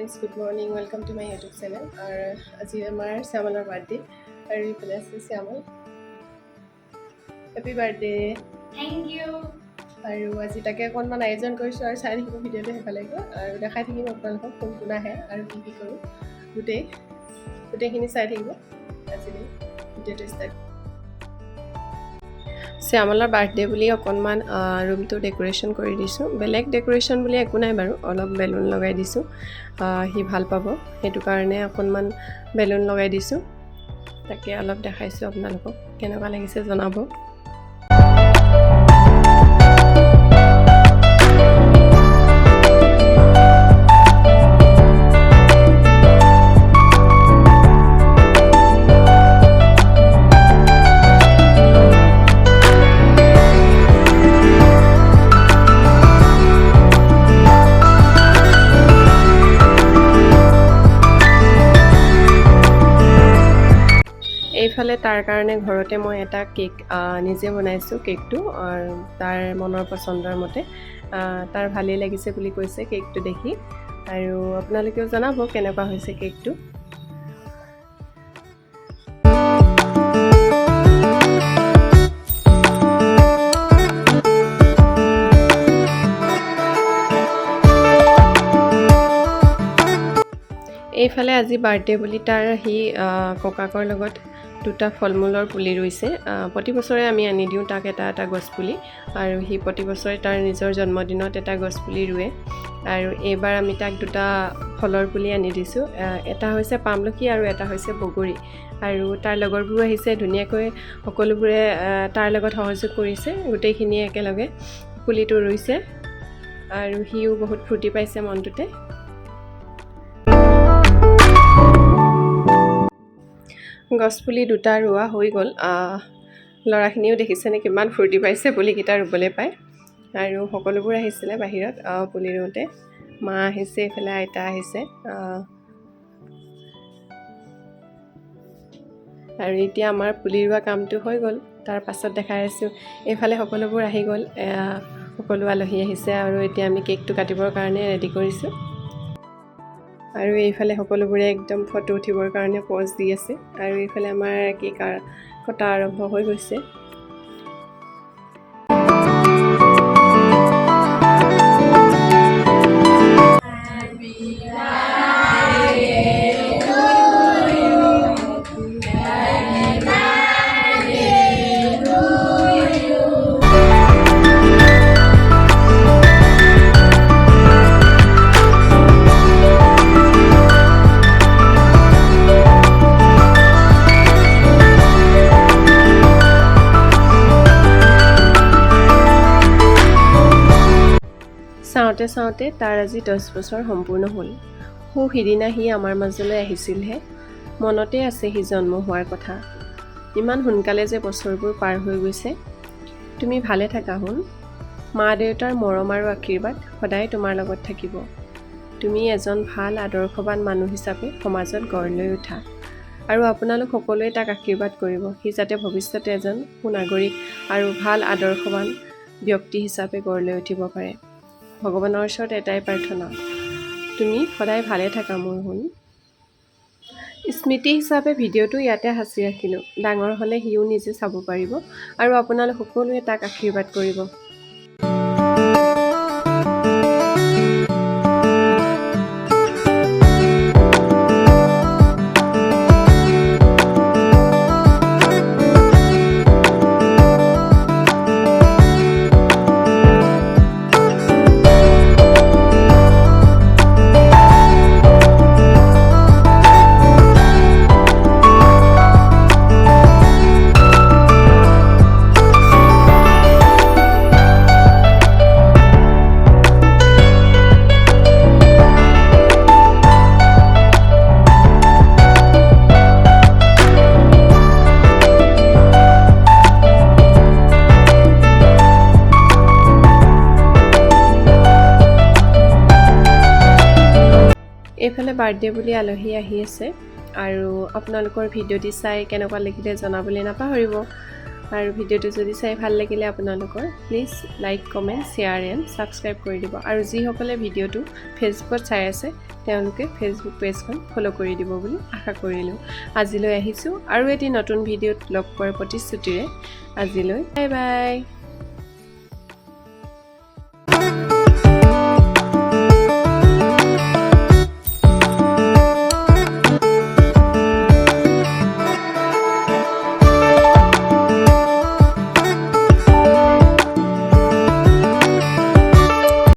friends, good morning. Welcome to my YouTube channel. और आज हमार श्यामলৰ birthday और इफाले আছে শ্যামল. Happy birthday. Thank you. আৰু আজি তাকে অকণমান আয়োজন কৰিছোঁ আৰু চাই থাকিব ভিডিঅ'টো সেইফালে গৈ আৰু দেখাই থাকিম আপোনালোকক কোন কোন আহে আৰু কি কৰোঁ গোটেইখিনি চাই থাকিব. আজি ভিডিঅ'টো ষ্টাৰ্ট. শ্যামলৰ বাৰ্থডে বুলি অকণমান ৰুমটো ডেকোৰেশ্যন কৰি দিছোঁ. বেলেগ ডেকোৰেশ্যন বুলি একো নাই বাৰু, অলপ বেলুন লগাই দিছোঁ. সি ভাল পাব সেইটো কাৰণে অকণমান বেলুন লগাই দিছোঁ. তাকে অলপ দেখাইছোঁ আপোনালোকক, কেনেকুৱা লাগিছে জনাব. এইফালে তাৰ কাৰণে ঘৰতে মই এটা কেক নিজে বনাইছোঁ. কেকটো আৰু তাৰ মনৰ পচন্দৰ মতে তাৰ ভালেই লাগিছে বুলি কৈছে কেকটো দেখি. আৰু আপোনালোকেও জনাব কেনেকুৱা হৈছে কেকটো. এইফালে আজি বাৰ্থডে বুলি তাৰ সি ককাকৰ লগত দুটা ফল মূলৰ পুলি ৰুইছে. প্ৰতি বছৰে আমি আনি দিওঁ তাক এটা এটা গছপুলি, আৰু সি প্ৰতি বছৰে তাৰ নিজৰ জন্মদিনত এটা গছপুলি ৰুৱে. আৰু এইবাৰ আমি তাক দুটা ফলৰ পুলি আনি দিছোঁ. এটা হৈছে পামলখি আৰু এটা হৈছে বগৰী. আৰু তাৰ লগৰবোৰো আহিছে, ধুনীয়াকৈ সকলোবোৰে তাৰ লগত সহযোগ কৰিছে. গোটেইখিনিয়ে একেলগে পুলিটো ৰুইছে আৰু সিও বহুত ফূৰ্তি পাইছে মনটোতে. গছপুলি দুটা ৰোৱা হৈ গ'ল. ল'ৰাখিনিও দেখিছেনে কিমান ফূৰ্তি পাইছে পুলিকেইটা ৰুবলৈ পায়. আৰু সকলোবোৰ আহিছিলে বাহিৰত পুলি ৰুওঁতে. মা আহিছে, এইফালে আইতা আহিছে. আৰু এতিয়া আমাৰ পুলি ৰোৱা কামটো হৈ গ'ল. তাৰ পাছত দেখাই আছোঁ এইফালে সকলোবোৰ আহি গ'ল. সকলো আলহী আহিছে আৰু এতিয়া আমি কেকটো কাটিবৰ কাৰণে ৰেডি কৰিছোঁ. আৰু এইফালে সকলোবোৰে একদম ফটো উঠিবৰ কাৰণে পজ দি আছে. আৰু এইফালে আমাৰ কেক কটা আৰম্ভ হৈ গৈছে. চাওঁতে তাৰ আজি 10 বছৰ সম্পূৰ্ণ হ'ল. সিদিনা সি আমাৰ মাজলৈ আহিছিলহে. মনতে আছে সি জন্ম হোৱাৰ কথা. ইমান সোনকালে যে বছৰবোৰ পাৰ হৈ গৈছে. তুমি ভালে থাকা শুন. মা দেউতাৰ মৰম আৰু আশীৰ্বাদ সদায় তোমাৰ লগত থাকিব. তুমি এজন ভাল আদৰ্শৱান মানুহ হিচাপে সমাজত গঢ় লৈ উঠা. আৰু আপোনালোক সকলোৱে তাক আশীৰ্বাদ কৰিব, সি যাতে ভৱিষ্যতে এজন সুনাগৰিক আৰু ভাল আদৰ্শৱান ব্যক্তি হিচাপে গঢ় লৈ উঠিব পাৰে. ভগৱানৰ ওচৰত এটাই প্ৰাৰ্থনা, তুমি সদায় ভালে থাকা মোৰ শুন. স্মৃতি হিচাপে ভিডিঅ'টো ইয়াতে সাঁচি ৰাখিলোঁ. ডাঙৰ হ'লে সিও নিজে চাব পাৰিব আৰু আপোনালোক সকলোৱে তাক আশীৰ্বাদ কৰিব. এইফালে বাৰ্থডে বুলি আলহী আহি আছে আৰু আপোনালোকৰ ভিডিঅ'টি চাই কেনেকুৱা লাগিলে জনাবলৈ নাপাহৰিব. আৰু ভিডিঅ'টো যদি চাই ভাল লাগিলে আপোনালোকৰ please like comment share and subscribe কৰি দিব আৰু যিসকলে ভিডিঅ'টো ফেচবুকত চাই আছে তেওঁলোকে ফেচবুক পেজখন ফ'ল' কৰি দিব বুলি আশা কৰিলোঁ আজিলৈ আহিছোঁ আৰু এটি নতুন ভিডিঅ'ত লগ পোৱাৰ প্ৰতিশ্ৰুতিৰে আজিলৈ বাই বাই